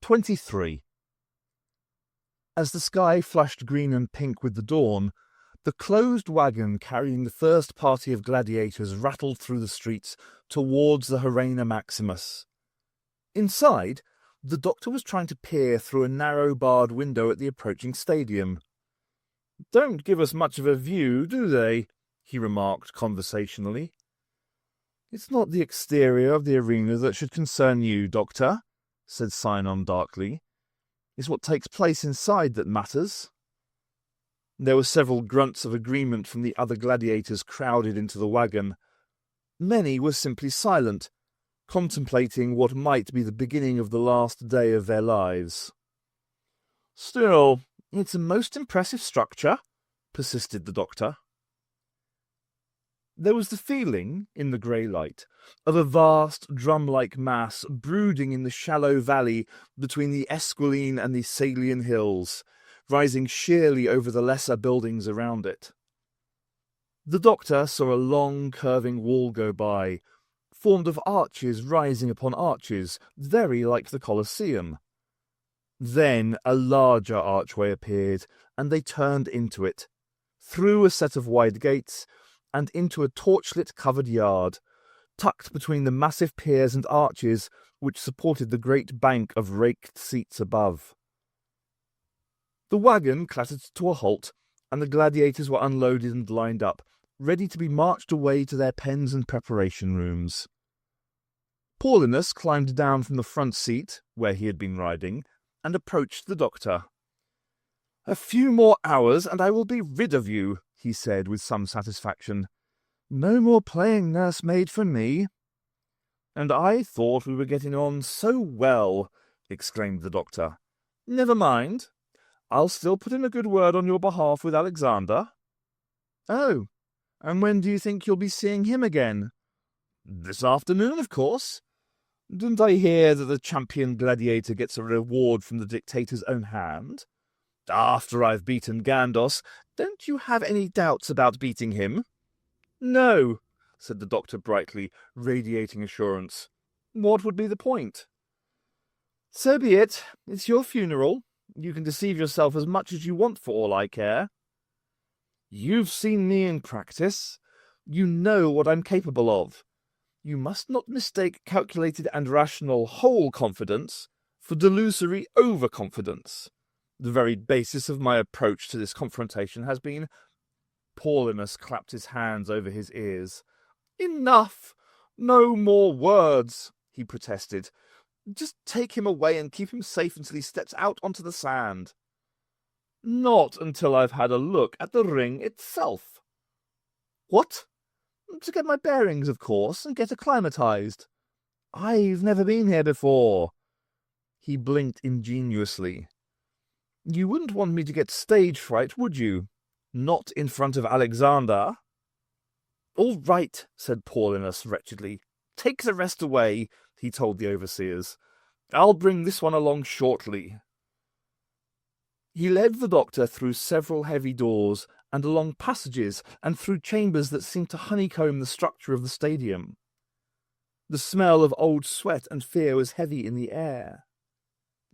23. As the sky flushed green and pink with the dawn, the closed wagon carrying the first party of gladiators rattled through the streets towards the Arena Maximus. Inside, the doctor was trying to peer through a narrow barred window at the approaching stadium. "Don't give us much of a view, do they?" he remarked conversationally. "It's not the exterior of the arena that should concern you, Doctor," said Sinon darkly. "It's what takes place inside that matters." There were several grunts of agreement from the other gladiators crowded into the wagon. Many were simply silent, contemplating what might be the beginning of the last day of their lives. "Still, it's a most impressive structure," persisted the doctor. There was the feeling, in the grey light, of a vast drum-like mass brooding in the shallow valley between the Esquiline and the Salian hills, rising sheerly over the lesser buildings around it. The doctor saw a long, curving wall go by, formed of arches rising upon arches, very like the Colosseum. Then a larger archway appeared, and they turned into it, through a set of wide gates, and into a torchlit covered yard, tucked between the massive piers and arches which supported the great bank of raked seats above. The wagon clattered to a halt, and the gladiators were unloaded and lined up, ready to be marched away to their pens and preparation rooms. Paulinus climbed down from the front seat, where he had been riding, and approached the doctor. "A few more hours, and I will be rid of you," he said with some satisfaction. "No more playing nursemaid for me." "And I thought we were getting on so well," exclaimed the doctor. "Never mind. I'll still put in a good word on your behalf with Alexander." "Oh, and when do you think you'll be seeing him again?" "This afternoon, of course. Didn't I hear that the champion gladiator gets a reward from the dictator's own hand? After I've beaten Gandos, don't you have any doubts about beating him?" "No," said the doctor brightly, radiating assurance. "What would be the point?" "So be it. It's your funeral. You can deceive yourself as much as you want for all I care. You've seen me in practice. You know what I'm capable of. You must not mistake calculated and rational whole confidence for delusory overconfidence. The very basis of my approach to this confrontation has been—" Paulinus clapped his hands over his ears. "Enough! No more words!" he protested. "Just take him away and keep him safe until he steps out onto the sand." "Not until I've had a look at the ring itself." "What?" "To get my bearings, of course, and get acclimatized." "I've never been here before." He blinked ingenuously. "You wouldn't want me to get stage fright, would you? Not in front of Alexander." "All right," said Paulinus wretchedly. "Take the rest away," he told the overseers. "I'll bring this one along shortly." He led the doctor through several heavy doors, and along passages, and through chambers that seemed to honeycomb the structure of the stadium. The smell of old sweat and fear was heavy in the air.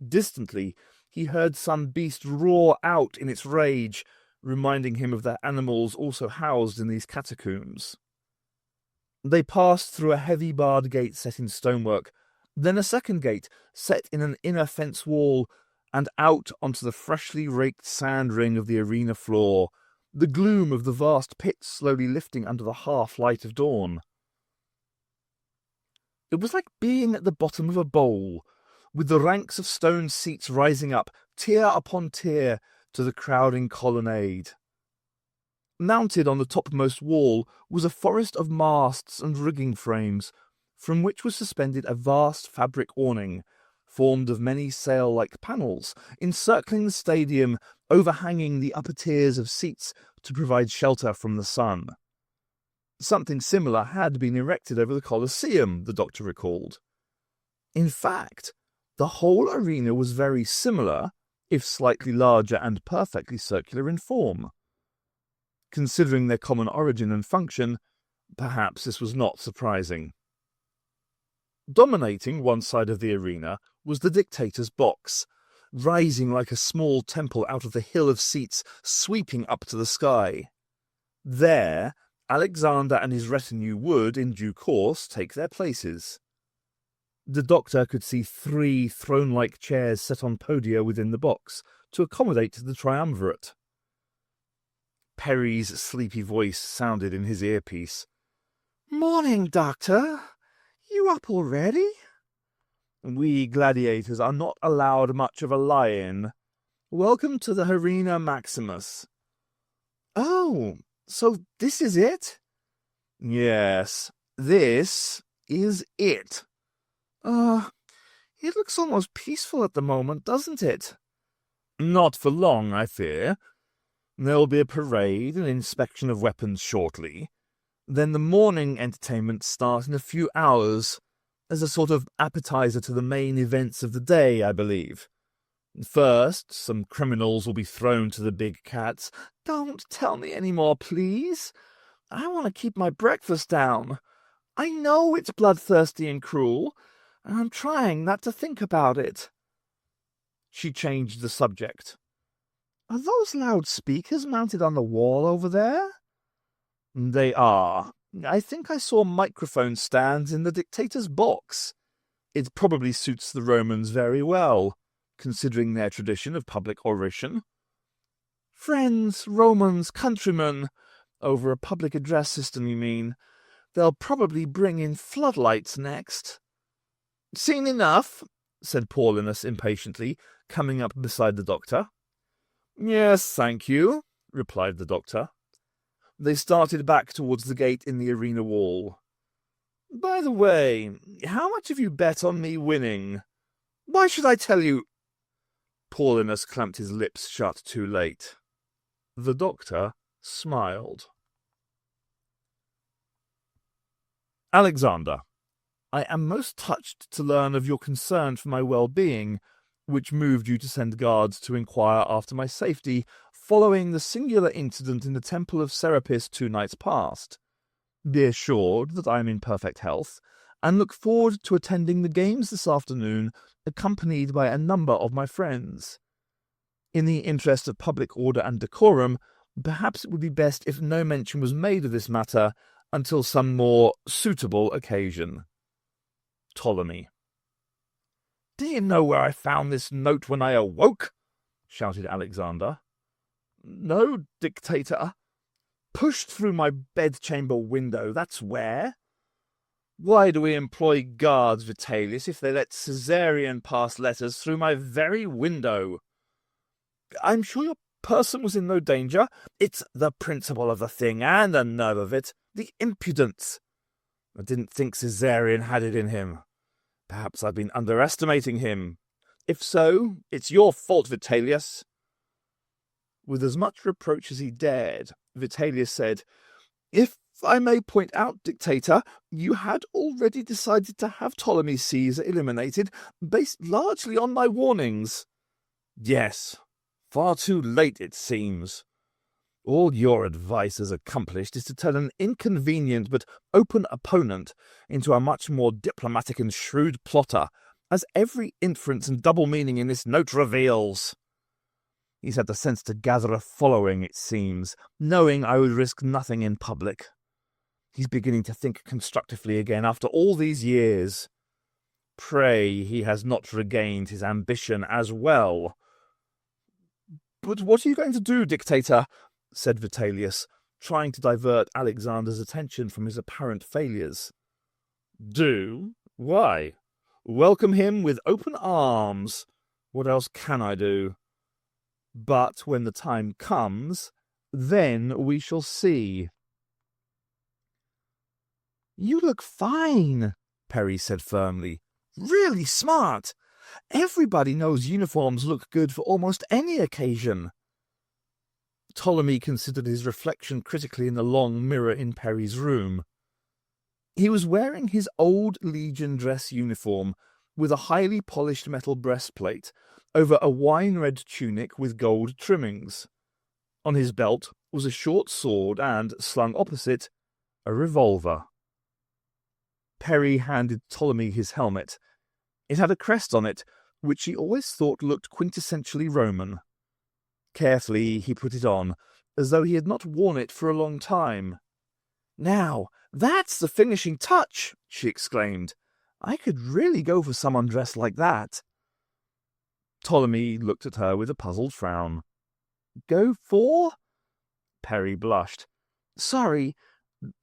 Distantly, he heard some beast roar out in its rage, reminding him of the animals also housed in these catacombs. They passed through a heavy barred gate set in stonework, then a second gate set in an inner fence wall, and out onto the freshly raked sand ring of the arena floor, the gloom of the vast pit slowly lifting under the half-light of dawn. It was like being at the bottom of a bowl, with the ranks of stone seats rising up, tier upon tier, to the crowding colonnade. Mounted on the topmost wall was a forest of masts and rigging frames, from which was suspended a vast fabric awning, formed of many sail-like panels, encircling the stadium, overhanging the upper tiers of seats to provide shelter from the sun. Something similar had been erected over the Colosseum, the doctor recalled. In fact, the whole arena was very similar, if slightly larger and perfectly circular in form. Considering their common origin and function, perhaps this was not surprising. Dominating one side of the arena was the dictator's box, rising like a small temple out of the hill of seats sweeping up to the sky. There, Alexander and his retinue would, in due course, take their places. The doctor could see 3 throne-like chairs set on podia within the box to accommodate the triumvirate. Perry's sleepy voice sounded in his earpiece. "Morning, Doctor. You up already?" "We gladiators are not allowed much of a lie-in. Welcome to the Arena Maximus." "Oh, so this is it?" "Yes, this is it." It looks almost peaceful at the moment, doesn't it?" "Not for long, I fear. There will be a parade and inspection of weapons shortly. Then the morning entertainments start in a few hours, as a sort of appetizer to the main events of the day, I believe. First, some criminals will be thrown to the big cats." "Don't tell me any more, please. I want to keep my breakfast down. I know it's bloodthirsty and cruel, and I'm trying not to think about it." She changed the subject. "Are those loudspeakers mounted on the wall over there?" "They are. I think I saw microphone stands in the dictator's box. It probably suits the Romans very well, considering their tradition of public oration." "Friends, Romans, countrymen. Over a public address system, you mean? They'll probably bring in floodlights next." "Seen enough," said Paulinus impatiently, coming up beside the doctor. "Yes, thank you," replied the doctor. They started back towards the gate in the arena wall. "By the way, how much have you bet on me winning?" "Why should I tell you?" Paulinus clamped his lips shut too late. The doctor smiled. "Alexander, I am most touched to learn of your concern for my well-being, which moved you to send guards to inquire after my safety following the singular incident in the Temple of Serapis 2 nights past. Be assured that I am in perfect health, and look forward to attending the games this afternoon, accompanied by a number of my friends. In the interest of public order and decorum, perhaps it would be best if no mention was made of this matter until some more suitable occasion. Ptolemy." "Do you know where I found this note when I awoke?" shouted Alexander. "No, dictator. Pushed through my bedchamber window, that's where." "Why do we employ guards, Vitellius, if they let Caesarion pass letters through my very window?" "I'm sure your person was in no danger." "It's the principle of the thing, and the nerve of it. The impudence. I didn't think Caesarion had it in him. Perhaps I've been underestimating him. If so, it's your fault, Vitellius." With as much reproach as he dared, Vitellius said, "If I may point out, dictator, you had already decided to have Ptolemy Caesar eliminated, based largely on my warnings." "Yes, far too late, it seems. All your advice has accomplished is to turn an inconvenient but open opponent into a much more diplomatic and shrewd plotter, as every inference and double meaning in this note reveals. He's had the sense to gather a following, it seems, knowing I would risk nothing in public. He's beginning to think constructively again after all these years. Pray he has not regained his ambition as well." "But what are you going to do, dictator?" said Vitellius, trying to divert Alexander's attention from his apparent failures. "Do? Why? Welcome him with open arms. What else can I do? But when the time comes, then we shall see." "You look fine," Perry said firmly. "Really smart. Everybody knows uniforms look good for almost any occasion." Ptolemy considered his reflection critically in the long mirror in Perry's room. He was wearing his old Legion dress uniform, with a highly polished metal breastplate, over a wine-red tunic with gold trimmings. On his belt was a short sword and, slung opposite, a revolver. Perry handed Ptolemy his helmet. It had a crest on it, which he always thought looked quintessentially Roman. Carefully he put it on, as though he had not worn it for a long time. "Now, that's the finishing touch!" she exclaimed. "I could really go for someone dressed like that." Ptolemy looked at her with a puzzled frown. "Go for?" Perry blushed. "Sorry,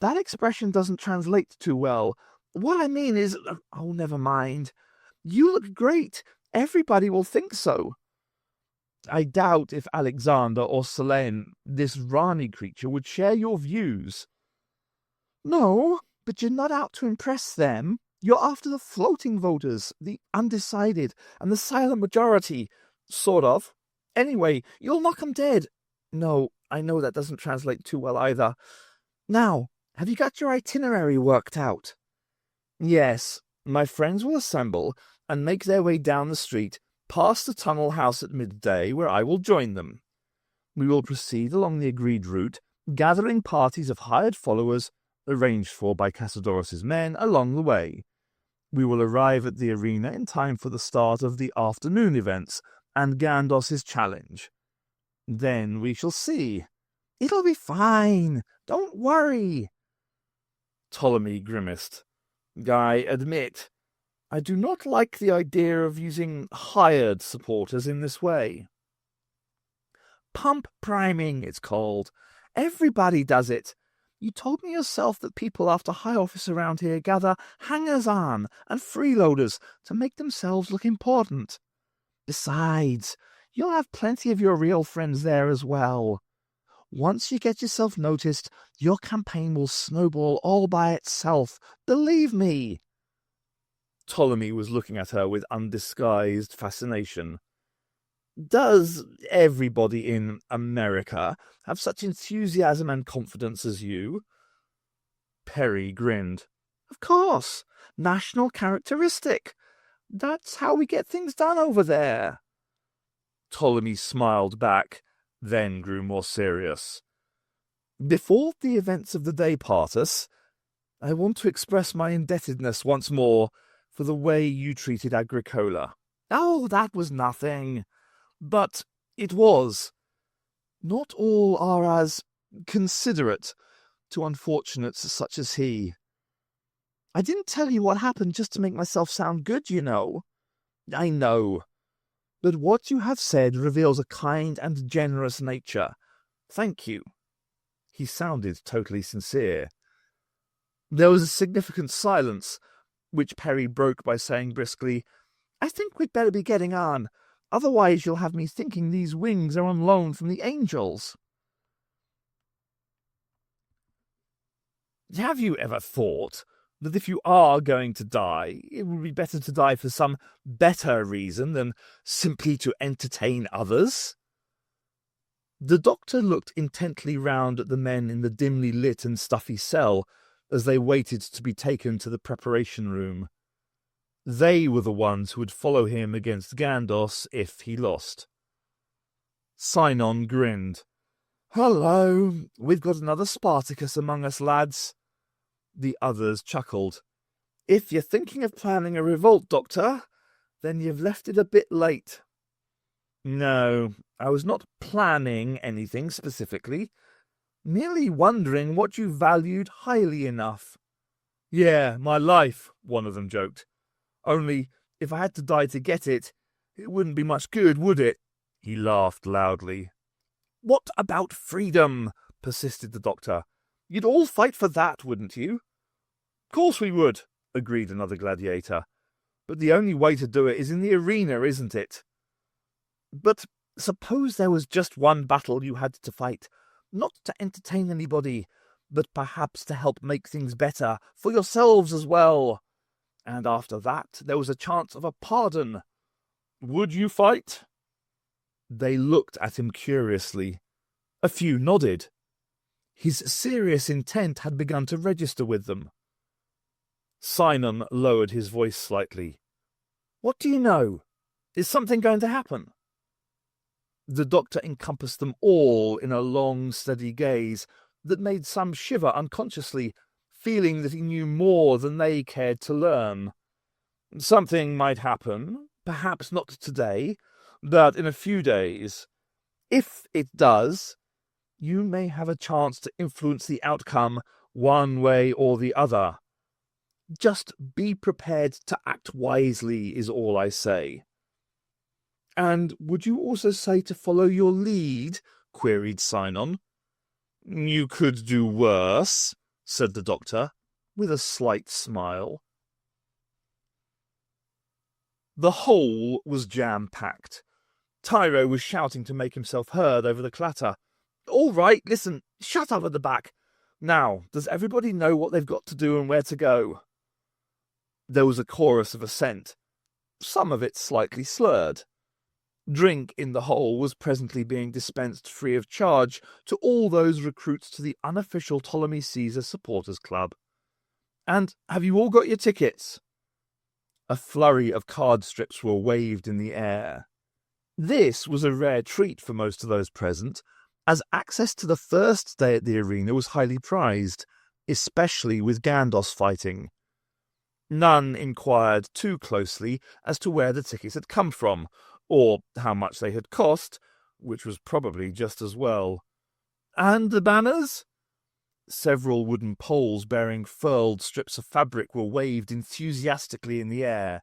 that expression doesn't translate too well. What I mean is... Oh, never mind. You look great. Everybody will think so." "I doubt if Alexander or Selene, this Rani creature, would share your views." "No, but you're not out to impress them. You're after the floating voters, the undecided, and the silent majority. Sort of. Anyway, you'll knock 'em dead. No, I know that doesn't translate too well either. Now, have you got your itinerary worked out?" "Yes. My friends will assemble and make their way down the street, past the tunnel house at midday, where I will join them. We will proceed along the agreed route, gathering parties of hired followers, arranged for by Cassidorus's men, along the way. We will arrive at the arena in time for the start of the afternoon events and Gandos's challenge. Then we shall see." "It'll be fine. Don't worry." Ptolemy grimaced. "I admit, I do not like the idea of using hired supporters in this way." "Pump priming, it's called. Everybody does it. You told me yourself that people after high office around here gather hangers-on and freeloaders to make themselves look important. Besides, you'll have plenty of your real friends there as well. Once you get yourself noticed, your campaign will snowball all by itself. Believe me." Ptolemy was looking at her with undisguised fascination. "Does everybody in America have such enthusiasm and confidence as you?" Perry grinned. "Of course. National characteristic. That's how we get things done over there." Ptolemy smiled back, then grew more serious. "Before the events of the day part us, I want to express my indebtedness once more for the way you treated Agricola." "Oh, that was nothing." "But it was. Not all are as considerate to unfortunates such as he. I didn't tell you what happened just to make myself sound good, you know." "I know. But what you have said reveals a kind and generous nature. Thank you." He sounded totally sincere. There was a significant silence, which Perry broke by saying briskly, "I think we'd better be getting on. Otherwise you'll have me thinking these wings are on loan from the angels." "Have you ever thought that if you are going to die, it would be better to die for some better reason than simply to entertain others?" The doctor looked intently round at the men in the dimly lit and stuffy cell as they waited to be taken to the preparation room. They were the ones who would follow him against Gandos if he lost. Sinon grinned. "Hello, we've got another Spartacus among us, lads." The others chuckled. "If you're thinking of planning a revolt, Doctor, then you've left it a bit late." "No, I was not planning anything specifically, merely wondering what you valued highly enough." "Yeah, my life," one of them joked. "Only, if I had to die to get it, it wouldn't be much good, would it?" He laughed loudly. "What about freedom?" persisted the doctor. "You'd all fight for that, wouldn't you?" "Course we would," agreed another gladiator. "But the only way to do it is in the arena, isn't it?" "But suppose there was just one battle you had to fight, not to entertain anybody, but perhaps to help make things better, for yourselves as well. And after that there was a chance of a pardon. Would you fight?" They looked at him curiously. A few nodded. His serious intent had begun to register with them. Sinon lowered his voice slightly. "What do you know? Is something going to happen?" The doctor encompassed them all in a long, steady gaze that made some shiver unconsciously, feeling that he knew more than they cared to learn. Something might happen, perhaps not today, but in a few days. If it does, you may have a chance to influence the outcome one way or the other. Just be prepared to act wisely is all I say. And would you also say to follow your lead? Queried Sinon. You could do worse, said the doctor, with a slight smile. The hole was jam-packed. Tyro was shouting to make himself heard over the clatter. All right, listen, shut up at the back. Now, does everybody know what they've got to do and where to go? There was a chorus of assent, some of it slightly slurred. Drink in the hole was presently being dispensed free of charge to all those recruits to the unofficial Ptolemy Caesar Supporters Club. And have you all got your tickets? A flurry of card strips were waved in the air. This was a rare treat for most of those present, as access to the first day at the arena was highly prized, especially with Gandos fighting. None inquired too closely as to where the tickets had come from, or how much they had cost, which was probably just as well. And the banners? Several wooden poles bearing furled strips of fabric were waved enthusiastically in the air.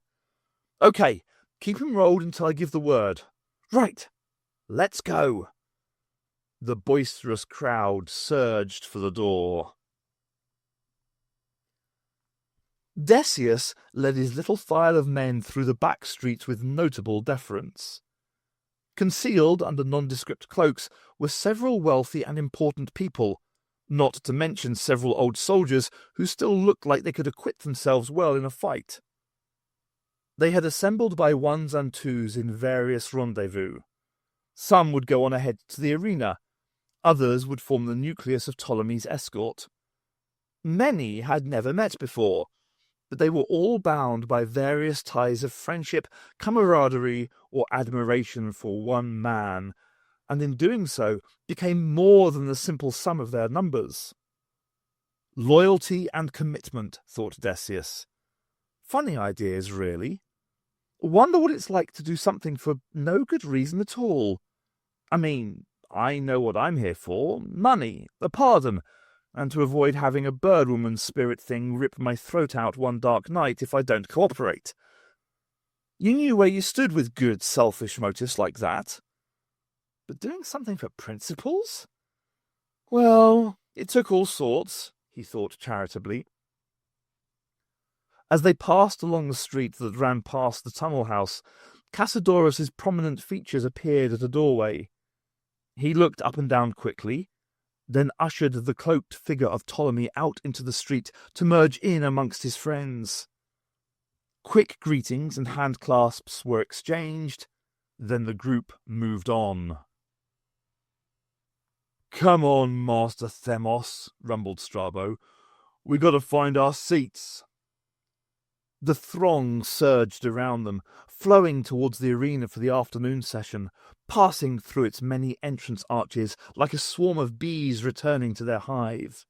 Okay, keep 'em rolled until I give the word. Right, let's go. The boisterous crowd surged for the door. Decius led his little file of men through the back streets with notable deference. Concealed under nondescript cloaks were several wealthy and important people, not to mention several old soldiers who still looked like they could acquit themselves well in a fight. They had assembled by ones and twos in various rendezvous. Some would go on ahead to the arena, others would form the nucleus of Ptolemy's escort. Many had never met before, but they were all bound by various ties of friendship, camaraderie, or admiration for one man, and in doing so became more than the simple sum of their numbers. Loyalty and commitment, thought Decius. Funny ideas, really. Wonder what it's like to do something for no good reason at all. I mean, I know what I'm here for. Money, a pardon, and to avoid having a birdwoman spirit thing rip my throat out one dark night if I don't cooperate. You knew where you stood with good, selfish motives like that. But doing something for principles? Well, it took all sorts, he thought charitably. As they passed along the street that ran past the tunnel house, Cassidorus's prominent features appeared at a doorway. He looked up and down quickly, then ushered the cloaked figure of Ptolemy out into the street to merge in amongst his friends. Quick greetings and hand-clasps were exchanged, then the group moved on. "Come on, Master Themos," rumbled Strabo. "We gotta find our seats." The throng surged around them, flowing towards the arena for the afternoon session, passing through its many entrance arches like a swarm of bees returning to their hive.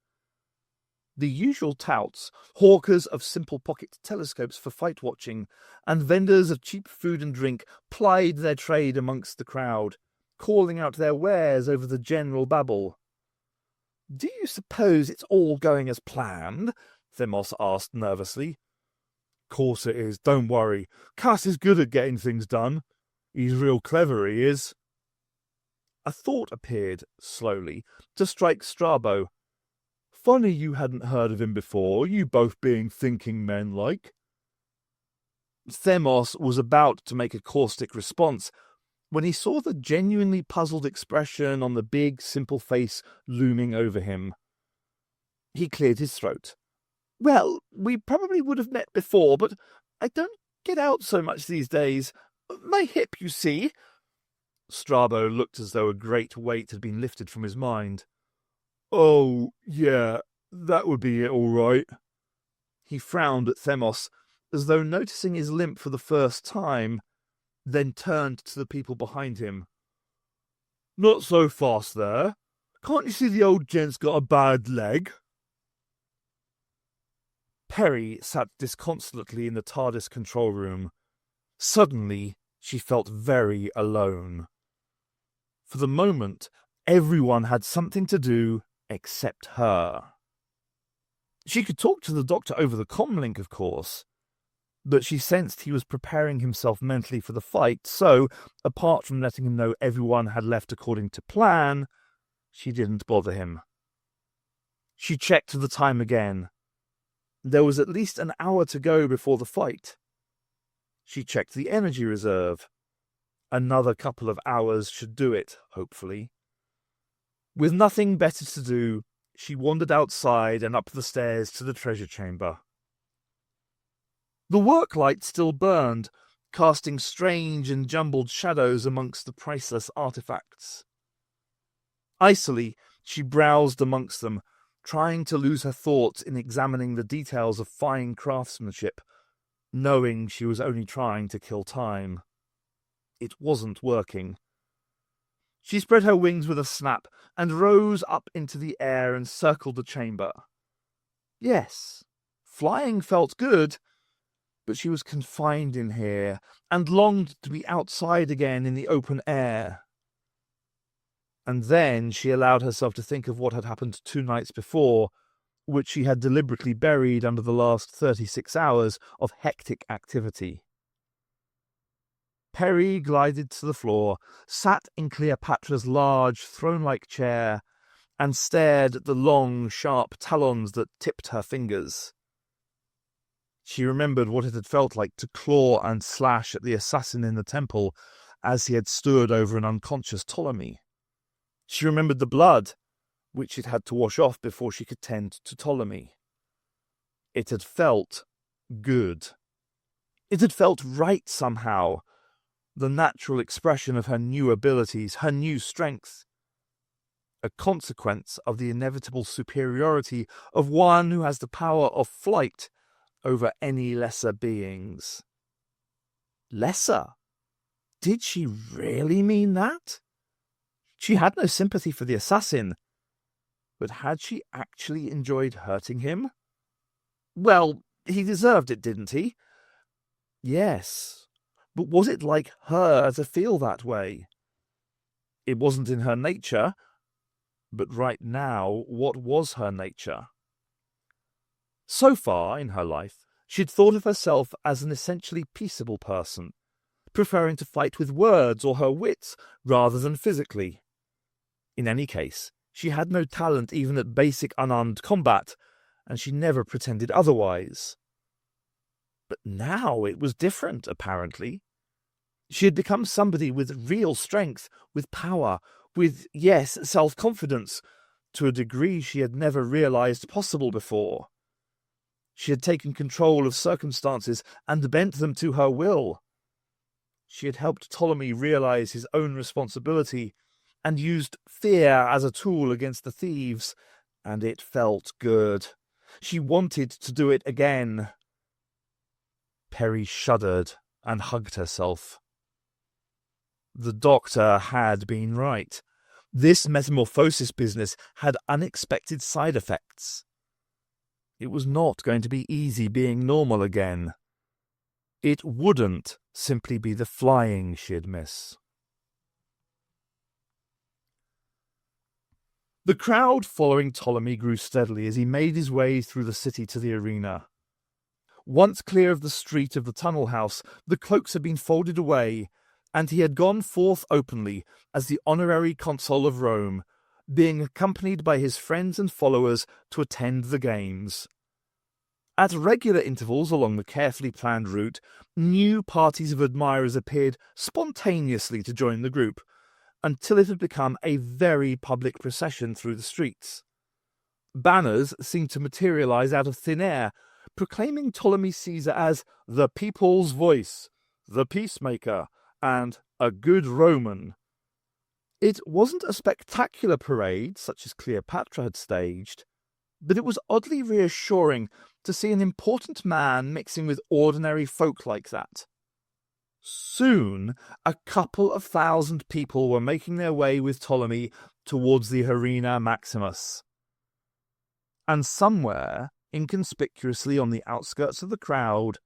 The usual touts, hawkers of simple-pocket telescopes for fight-watching, and vendors of cheap food and drink plied their trade amongst the crowd, calling out their wares over the general babble. "Do you suppose it's all going as planned?" Themos asked nervously. "Course it is, don't worry. Cass is good at getting things done. He's real clever, he is." A thought appeared, slowly, to strike Strabo. "Funny you hadn't heard of him before, you both being thinking men like." Themos was about to make a caustic response when he saw the genuinely puzzled expression on the big, simple face looming over him. He cleared his throat. "Well, we probably would have met before, but I don't get out so much these days. My hip, you see." Strabo looked as though a great weight had been lifted from his mind. "Oh, yeah, that would be it all right." He frowned at Themos, as though noticing his limp for the first time, then turned to the people behind him. "Not so fast there. Can't you see the old gent's got a bad leg?" Peri sat disconsolately in the TARDIS control room. Suddenly, she felt very alone. For the moment, everyone had something to do except her. She could talk to the doctor over the comlink, of course, but she sensed he was preparing himself mentally for the fight, so, apart from letting him know everyone had left according to plan, she didn't bother him. She checked the time again. There was at least an hour to go before the fight. She checked the energy reserve. Another couple of hours should do it, hopefully. With nothing better to do, she wandered outside and up the stairs to the treasure chamber. The work light still burned, casting strange and jumbled shadows amongst the priceless artifacts. Icily, she browsed amongst them, trying to lose her thoughts in examining the details of fine craftsmanship, knowing she was only trying to kill time. It wasn't working. She spread her wings with a snap and rose up into the air and circled the chamber. Yes, flying felt good, but she was confined in here and longed to be outside again in the open air. And then she allowed herself to think of what had happened 2 nights before, which she had deliberately buried under the last 36 hours of hectic activity. Peri glided to the floor, sat in Cleopatra's large, throne-like chair, and stared at the long, sharp talons that tipped her fingers. She remembered what it had felt like to claw and slash at the assassin in the temple as he had stood over an unconscious Ptolemy. She remembered the blood, which she'd had to wash off before she could tend to Ptolemy. It had felt good. It had felt right somehow, the natural expression of her new abilities, her new strength. A consequence of the inevitable superiority of one who has the power of flight over any lesser beings. Lesser? Did she really mean that? She had no sympathy for the assassin, but had she actually enjoyed hurting him? Well, he deserved it, didn't he? Yes, but was it like her to feel that way? It wasn't in her nature, but right now, what was her nature? So far in her life, she'd thought of herself as an essentially peaceable person, preferring to fight with words or her wits rather than physically. In any case, she had no talent even at basic unarmed combat, and she never pretended otherwise. But now it was different, apparently. She had become somebody with real strength, with power, with, yes, self-confidence, to a degree she had never realized possible before. She had taken control of circumstances and bent them to her will. She had helped Ptolemy realize his own responsibility and used fear as a tool against the thieves, and it felt good. She wanted to do it again. Peri shuddered and hugged herself. The doctor had been right. This metamorphosis business had unexpected side effects. It was not going to be easy being normal again. It wouldn't simply be the flying she'd miss. The crowd following Ptolemy grew steadily as he made his way through the city to the arena. Once clear of the street of the tunnel house, the cloaks had been folded away, and he had gone forth openly as the honorary consul of Rome, being accompanied by his friends and followers to attend the games. At regular intervals along the carefully planned route, new parties of admirers appeared spontaneously to join the group, until it had become a very public procession through the streets. Banners seemed to materialize out of thin air, proclaiming Ptolemy Caesar as the people's voice, the peacemaker, and a good Roman. It wasn't a spectacular parade such as Cleopatra had staged, but it was oddly reassuring to see an important man mixing with ordinary folk like that. Soon, a couple of thousand people were making their way with Ptolemy towards the Arena Maximus. And somewhere, inconspicuously on the outskirts of the crowd,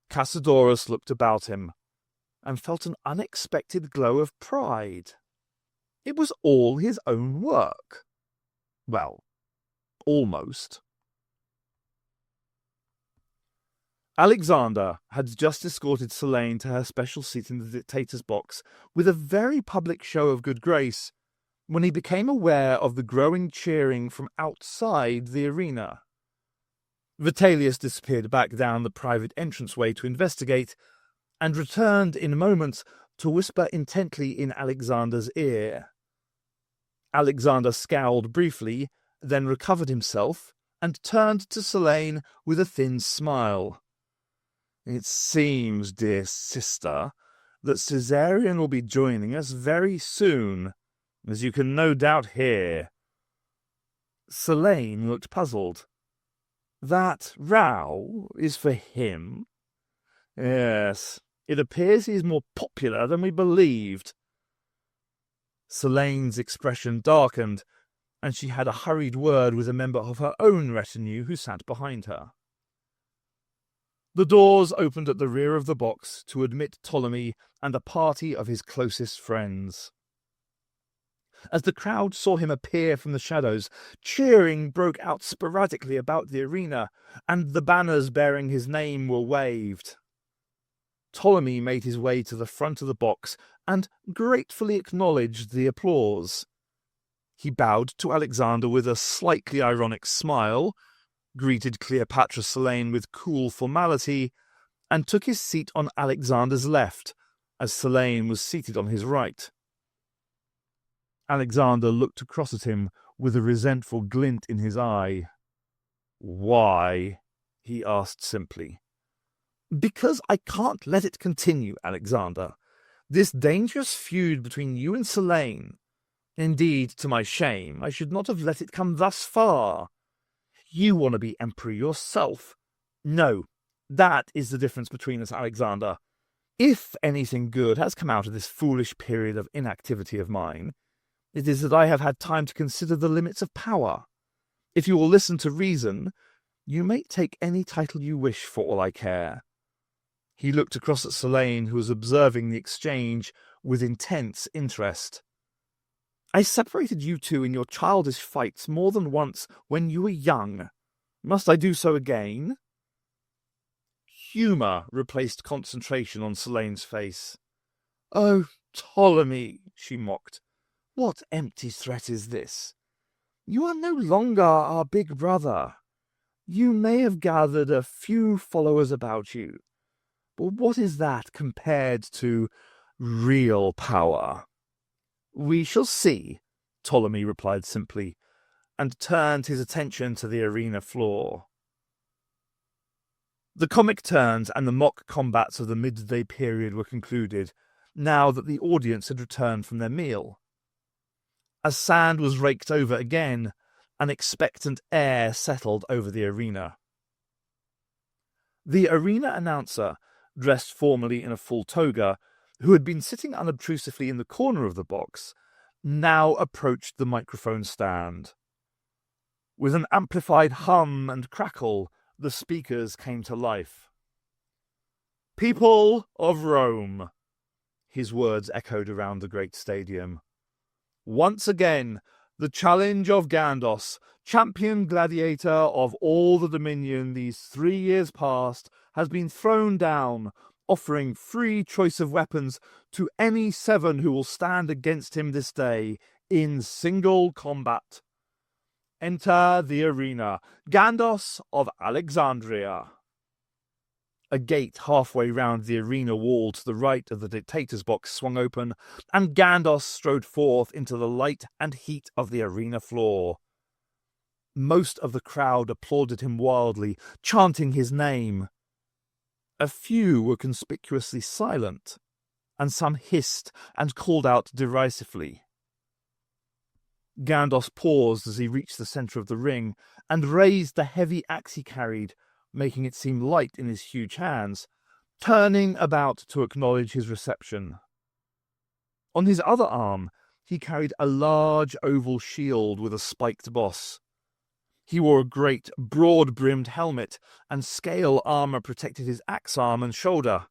Cassiodorus looked about him and felt an unexpected glow of pride. It was all his own work. Well, almost. Alexander had just escorted Selene to her special seat in the dictator's box with a very public show of good grace when he became aware of the growing cheering from outside the arena. Vitellius disappeared back down the private entranceway to investigate, and returned in a moment to whisper intently in Alexander's ear. Alexander scowled briefly, then recovered himself, and turned to Selene with a thin smile. "It seems, dear sister, that Caesarion will be joining us very soon, as you can no doubt hear." Selene looked puzzled. "That row is for him?" "Yes, it appears he is more popular than we believed." Selene's expression darkened, and she had a hurried word with a member of her own retinue who sat behind her. The doors opened at the rear of the box to admit Ptolemy and a party of his closest friends. As the crowd saw him appear from the shadows, cheering broke out sporadically about the arena, and the banners bearing his name were waved. Ptolemy made his way to the front of the box and gratefully acknowledged the applause. He bowed to Alexander with a slightly ironic smile, greeted Cleopatra Selene with cool formality, and took his seat on Alexander's left, as Selene was seated on his right. Alexander looked across at him with a resentful glint in his eye. "Why?" he asked simply. "Because I can't let it continue, Alexander. This dangerous feud between you and Selene. Indeed, to my shame, I should not have let it come thus far. You want to be emperor yourself. No, that is the difference between us, Alexander. If anything good has come out of this foolish period of inactivity of mine, it is that I have had time to consider the limits of power. If you will listen to reason, you may take any title you wish for all I care." He looked across at Selene, who was observing the exchange with intense interest. "I separated you two in your childish fights more than once when you were young. Must I do so again?" Humour replaced concentration on Selene's face. "Oh, Ptolemy," she mocked. "What empty threat is this? You are no longer our big brother. You may have gathered a few followers about you, but what is that compared to real power?" "We shall see," Ptolemy replied simply, and turned his attention to the arena floor. The comic turns and the mock combats of the midday period were concluded, now that the audience had returned from their meal. As sand was raked over again, an expectant air settled over the arena. The arena announcer, dressed formally in a full toga, who had been sitting unobtrusively in the corner of the box, now approached the microphone stand. With an amplified hum and crackle, the speakers came to life. "People of Rome," his words echoed around the great stadium. "Once again, the challenge of Gandos, champion gladiator of all the dominion these 3 years past, has been thrown down, offering free choice of weapons to any 7 who will stand against him this day in single combat. Enter the arena, Gandos of Alexandria." A gate halfway round the arena wall to the right of the dictator's box swung open, and Gandos strode forth into the light and heat of the arena floor. Most of the crowd applauded him wildly, chanting his name. A few were conspicuously silent, and some hissed and called out derisively. Gandos paused as he reached the centre of the ring, and raised the heavy axe he carried, making it seem light in his huge hands, turning about to acknowledge his reception. On his other arm he carried a large oval shield with a spiked boss. He wore a great, broad-brimmed helmet, and scale armor protected his axe arm and shoulder.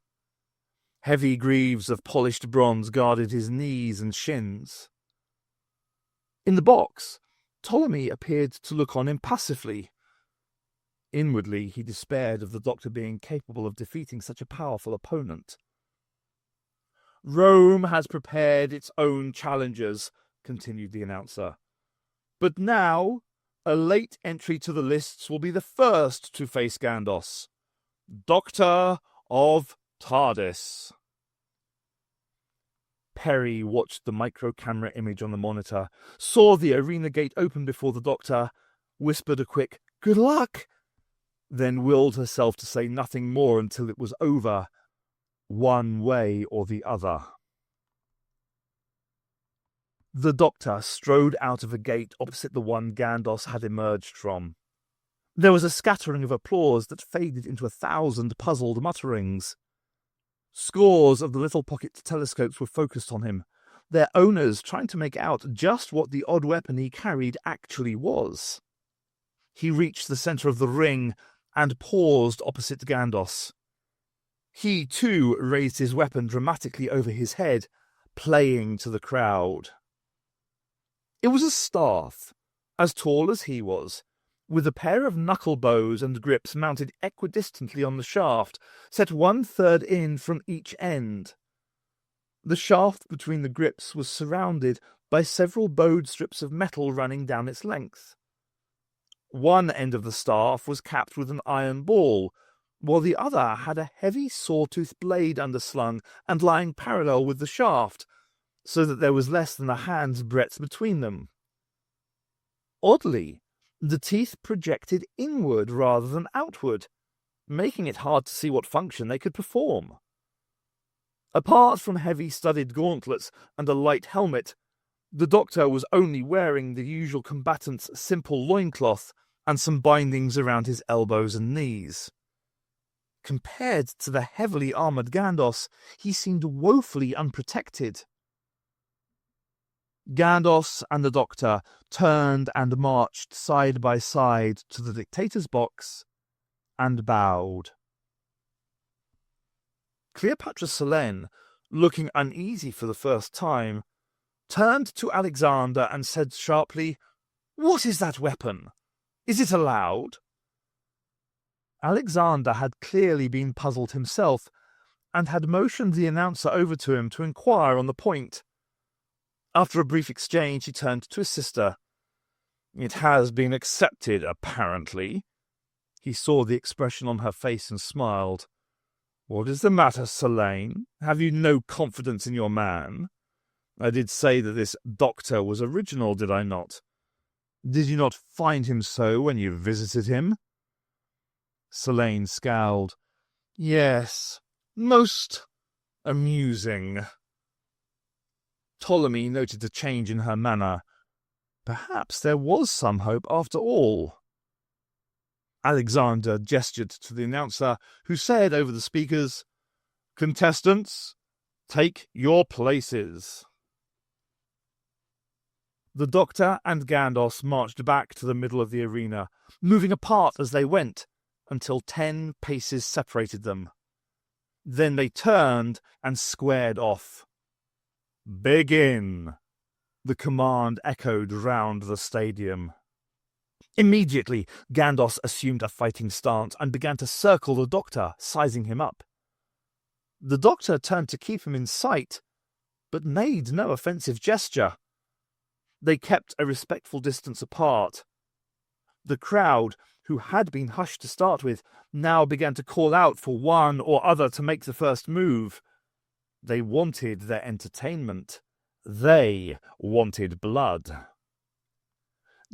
Heavy greaves of polished bronze guarded his knees and shins. In the box, Ptolemy appeared to look on impassively. Inwardly, he despaired of the doctor being capable of defeating such a powerful opponent. "Rome has prepared its own challengers," continued the announcer. "But now, a late entry to the lists will be the first to face Gandos, Doctor of TARDIS." Perry watched the micro-camera image on the monitor, saw the arena gate open before the doctor, whispered a quick "Good luck," then willed herself to say nothing more until it was over, one way or the other. The doctor strode out of a gate opposite the one Gandos had emerged from. There was a scattering of applause that faded into 1,000 puzzled mutterings. Scores of the little pocket telescopes were focused on him, their owners trying to make out just what the odd weapon he carried actually was. He reached the center of the ring and paused opposite Gandos. He, too, raised his weapon dramatically over his head, playing to the crowd. It was a staff, as tall as he was, with a pair of knuckle bows and grips mounted equidistantly on the shaft, set 1/3 in from each end. The shaft between the grips was surrounded by several bowed strips of metal running down its length. One end of the staff was capped with an iron ball, while the other had a heavy sawtooth blade underslung and lying parallel with the shaft, so that there was less than a hand's breadth between them. Oddly, the teeth projected inward rather than outward, making it hard to see what function they could perform. Apart from heavy studded gauntlets and a light helmet, the doctor was only wearing the usual combatant's simple loincloth and some bindings around his elbows and knees. Compared to the heavily armoured Gandos, he seemed woefully unprotected. Gandos and the doctor turned and marched side by side to the dictator's box and bowed. Cleopatra Selene, looking uneasy for the first time, turned to Alexander and said sharply, "What is that weapon? Is it allowed?" Alexander had clearly been puzzled himself, and had motioned the announcer over to him to inquire on the point. After a brief exchange, he turned to his sister. "It has been accepted, apparently." He saw the expression on her face and smiled. "What is the matter, Selene? Have you no confidence in your man? I did say that this doctor was original, did I not? Did you not find him so when you visited him?" Selene scowled. "Yes, most amusing." Ptolemy noted a change in her manner. Perhaps there was some hope after all. Alexander gestured to the announcer, who said over the speakers, "Contestants, take your places." The doctor and Gandos marched back to the middle of the arena, moving apart as they went, until 10 paces separated them. Then they turned and squared off. "Begin!" The command echoed round the stadium. Immediately, Gandos assumed a fighting stance and began to circle the doctor, sizing him up. The doctor turned to keep him in sight, but made no offensive gesture. They kept a respectful distance apart. The crowd, who had been hushed to start with, now began to call out for one or other to make the first move. They wanted their entertainment. They wanted blood.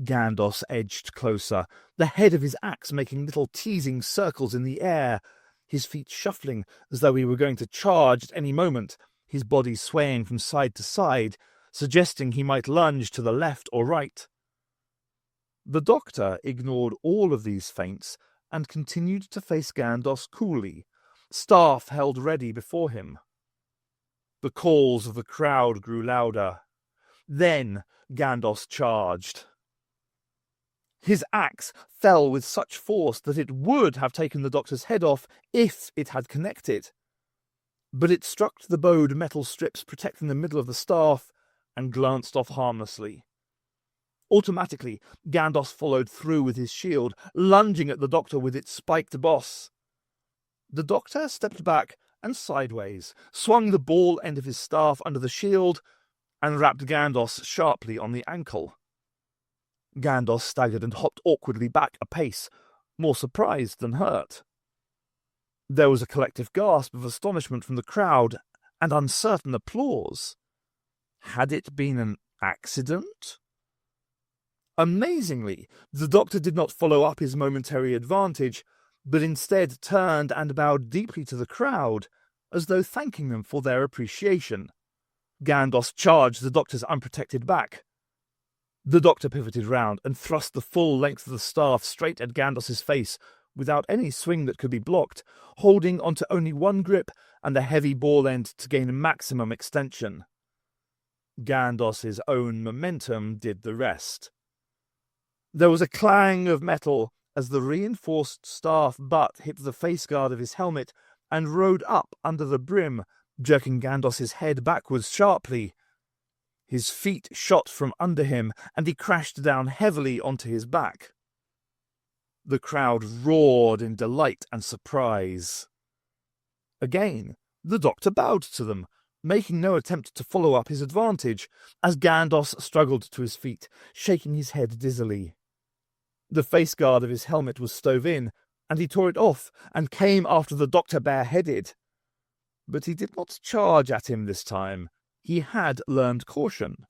Gandos edged closer, the head of his axe making little teasing circles in the air, his feet shuffling as though he were going to charge at any moment, his body swaying from side to side, suggesting he might lunge to the left or right. The doctor ignored all of these feints and continued to face Gandos coolly, staff held ready before him. The calls of the crowd grew louder. Then Gandos charged. His axe fell with such force that it would have taken the doctor's head off if it had connected. But it struck the bowed metal strips protecting the middle of the staff and glanced off harmlessly. Automatically, Gandalf followed through with his shield, lunging at the doctor with its spiked boss. The doctor stepped back and sideways, swung the ball end of his staff under the shield, and rapped Gandalf sharply on the ankle. Gandalf staggered and hopped awkwardly back a pace, more surprised than hurt. There was a collective gasp of astonishment from the crowd, and uncertain applause. Had it been an accident? Amazingly, the doctor did not follow up his momentary advantage, but instead turned and bowed deeply to the crowd, as though thanking them for their appreciation. Gandalf charged the doctor's unprotected back. The doctor pivoted round and thrust the full length of the staff straight at Gandalf's face, without any swing that could be blocked, holding onto only one grip and a heavy ball end to gain maximum extension. Gandalf's own momentum did the rest. There was a clang of metal as the reinforced staff butt hit the face guard of his helmet and rode up under the brim, jerking Gandalf's head backwards sharply. His feet shot from under him, and he crashed down heavily onto his back. The crowd roared in delight and surprise. Again, the doctor bowed to them, making no attempt to follow up his advantage, as Gandalf struggled to his feet, shaking his head dizzily. The face guard of his helmet was stove in, and he tore it off and came after the doctor bareheaded. But he did not charge at him this time. He had learned caution.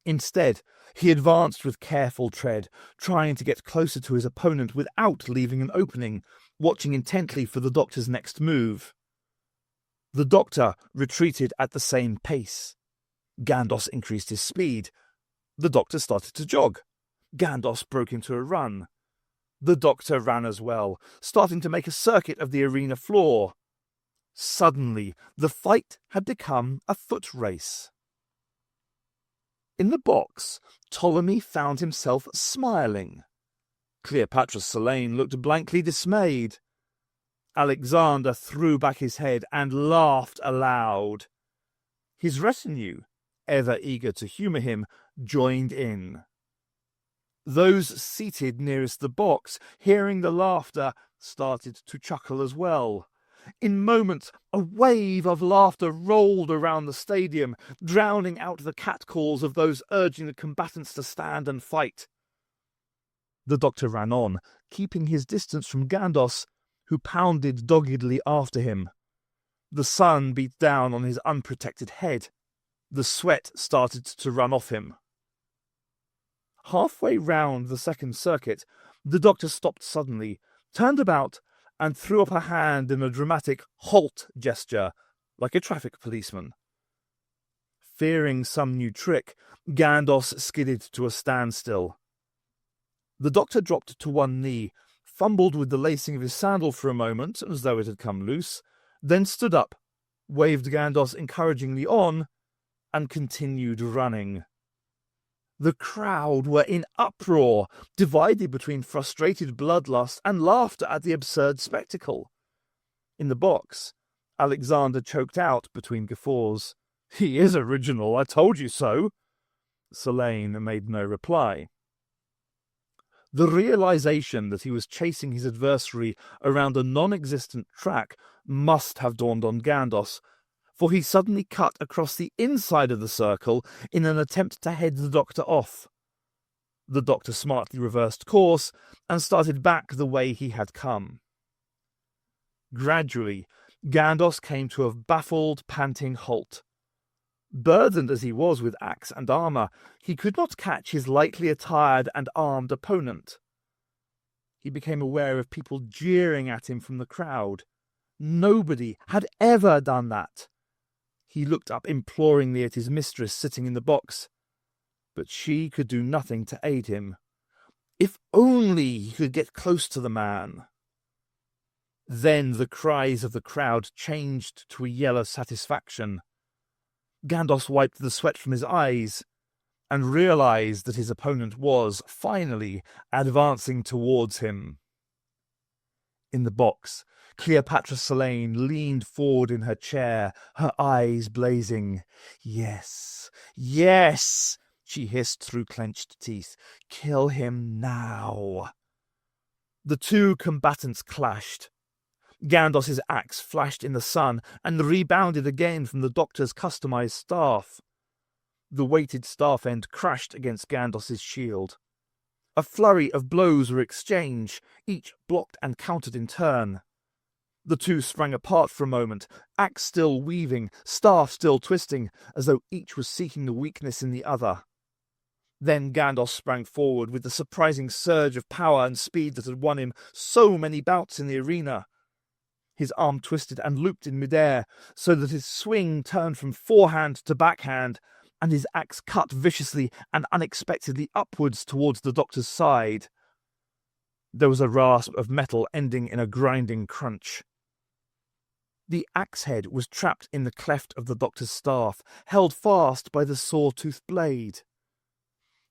Instead, he advanced with careful tread, trying to get closer to his opponent without leaving an opening, watching intently for the doctor's next move. The doctor retreated at the same pace. Gandalf increased his speed. The doctor started to jog. Gandalf broke into a run. The doctor ran as well, starting to make a circuit of the arena floor. Suddenly, the fight had become a foot race. In the box, Ptolemy found himself smiling. Cleopatra's Selene looked blankly dismayed. Alexander threw back his head and laughed aloud. His retinue, ever eager to humour him, joined in. Those seated nearest the box, hearing the laughter, started to chuckle as well. In moments, a wave of laughter rolled around the stadium, drowning out the catcalls of those urging the combatants to stand and fight. The doctor ran on, keeping his distance from Gandalf, who pounded doggedly after him. The sun beat down on his unprotected head. The sweat started to run off him. Halfway round the second circuit, the doctor stopped suddenly, turned about, and threw up a hand in a dramatic halt gesture, like a traffic policeman. Fearing some new trick, Gandalf skidded to a standstill. The doctor dropped to one knee, fumbled with the lacing of his sandal for a moment, as though it had come loose, then stood up, waved Gandalf encouragingly on, and continued running. The crowd were in uproar, divided between frustrated bloodlust and laughter at the absurd spectacle. In the box, Alexander choked out between guffaws. "He is original, I told you so." Selene made no reply. The realization that he was chasing his adversary around a non-existent track must have dawned on Gandalf, for he suddenly cut across the inside of the circle in an attempt to head the doctor off. The doctor smartly reversed course and started back the way he had come. Gradually, Gandalf came to a baffled, panting halt. Burdened as he was with axe and armour, he could not catch his lightly attired and armed opponent. He became aware of people jeering at him from the crowd. Nobody had ever done that. He looked up imploringly at his mistress sitting in the box, but she could do nothing to aid him. If only he could get close to the man. Then the cries of the crowd changed to a yell of satisfaction. Gandalf wiped the sweat from his eyes. and realized that his opponent was, finally, advancing towards him. In the box, Cleopatra Selene leaned forward in her chair, her eyes blazing. "Yes, yes," she hissed through clenched teeth. "Kill him now." The two combatants clashed. Gandos's axe flashed in the sun and rebounded again from the doctor's customized staff. The weighted staff end crashed against Gandos's shield. A flurry of blows were exchanged, each blocked and countered in turn. The two sprang apart for a moment, axe still weaving, staff still twisting, as though each was seeking the weakness in the other. Then Gandos sprang forward with the surprising surge of power and speed that had won him so many bouts in the arena. His arm twisted and looped in midair, so that his swing turned from forehand to backhand, and his axe cut viciously and unexpectedly upwards towards the doctor's side. There was a rasp of metal ending in a grinding crunch. The axe head was trapped in the cleft of the doctor's staff, held fast by the saw-toothed blade.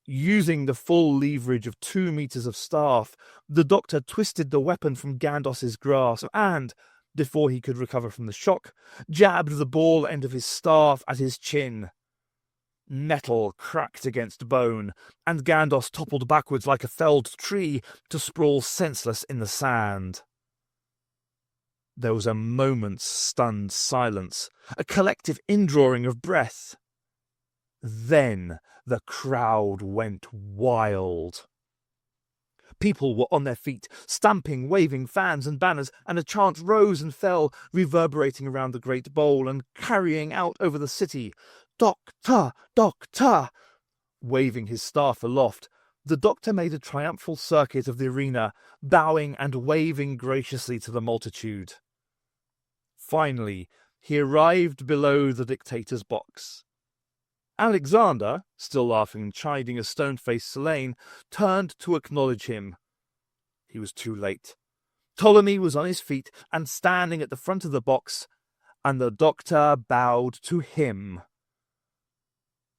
Using the full leverage of 2 meters of staff, the doctor twisted the weapon from Gandos's grasp and, before he could recover from the shock, jabbed the ball end of his staff at his chin. Metal cracked against bone, and Gandos toppled backwards like a felled tree to sprawl senseless in the sand. There was a moment's stunned silence, a collective indrawing of breath. Then the crowd went wild. People were on their feet, stamping, waving fans and banners, and a chant rose and fell, reverberating around the great bowl and carrying out over the city. "Doctor! Doctor!" Waving his staff aloft, the doctor made a triumphal circuit of the arena, bowing and waving graciously to the multitude. Finally, he arrived below the dictator's box. Alexander, still laughing and chiding a stone-faced Selene, turned to acknowledge him. He was too late. Ptolemy was on his feet and standing at the front of the box, and the doctor bowed to him.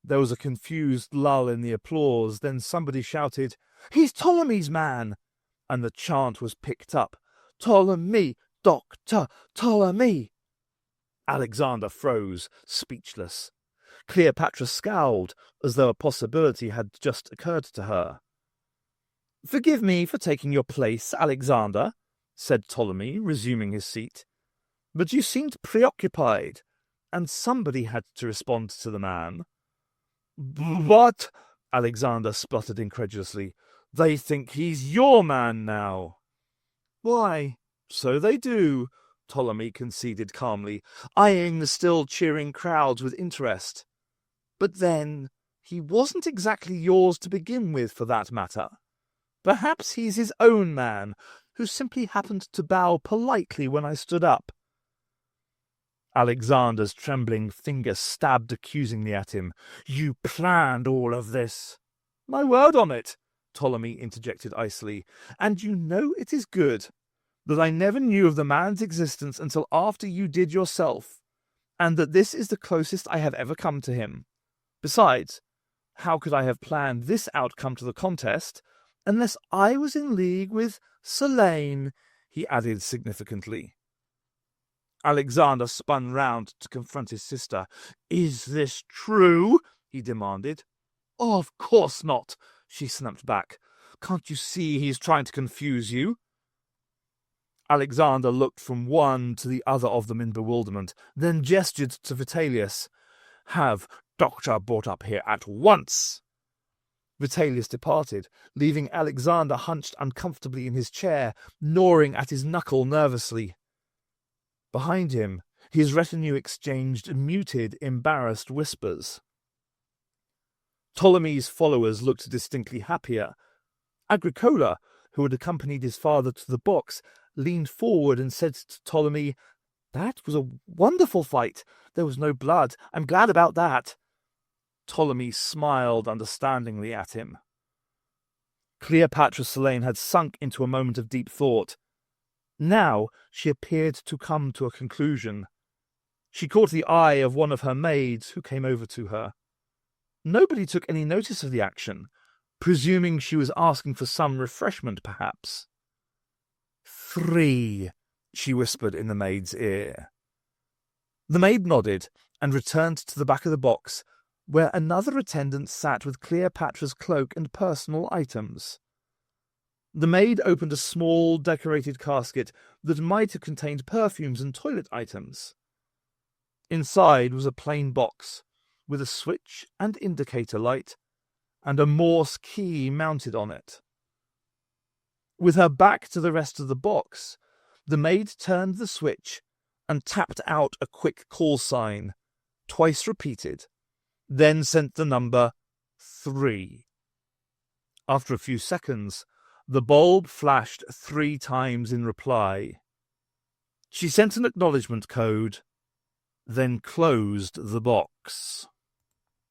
There was a confused lull in the applause, then somebody shouted, "He's Ptolemy's man!" And the chant was picked up. "Ptolemy! Doctor! Ptolemy!" Alexander froze, speechless. Cleopatra scowled, as though a possibility had just occurred to her. "Forgive me for taking your place, Alexander," said Ptolemy, resuming his seat. "But you seemed preoccupied, and somebody had to respond to the man." "But," Alexander spluttered incredulously, "they think he's your man now." "Why, so they do," Ptolemy conceded calmly, eyeing the still cheering crowds with interest. "But then, he wasn't exactly yours to begin with, for that matter. Perhaps he's his own man, who simply happened to bow politely when I stood up." Alexander's trembling finger stabbed accusingly at him. "You planned all of this." "My word on it," Ptolemy interjected icily, "and you know it is good that I never knew of the man's existence until after you did yourself, and that this is the closest I have ever come to him. Besides, how could I have planned this outcome to the contest unless I was in league with Selene?" he added significantly. Alexander spun round to confront his sister. "Is this true?" he demanded. "Of course not," she snapped back. "Can't you see he's trying to confuse you?" Alexander looked from one to the other of them in bewilderment, then gestured to Vitellius. "Have Doctor brought up here at once." Vitellius departed, leaving Alexander hunched uncomfortably in his chair, gnawing at his knuckle nervously. Behind him, his retinue exchanged muted, embarrassed whispers. Ptolemy's followers looked distinctly happier. Agricola, who had accompanied his father to the box, leaned forward and said to Ptolemy, "That was a wonderful fight. There was no blood. I'm glad about that." Ptolemy smiled understandingly at him. Cleopatra Selene had sunk into a moment of deep thought. Now she appeared to come to a conclusion. She caught the eye of one of her maids, who came over to her. Nobody took any notice of the action, presuming she was asking for some refreshment, perhaps. 3, she whispered in the maid's ear. The maid nodded and returned to the back of the box, where another attendant sat with Cleopatra's cloak and personal items. The maid opened a small, decorated casket that might have contained perfumes and toilet items. Inside was a plain box, with a switch and indicator light, and a Morse key mounted on it. With her back to the rest of the box, the maid turned the switch and tapped out a quick call sign, twice repeated, then sent the number 3. After a few seconds, the bulb flashed 3 times in reply. She sent an acknowledgement code, then closed the box.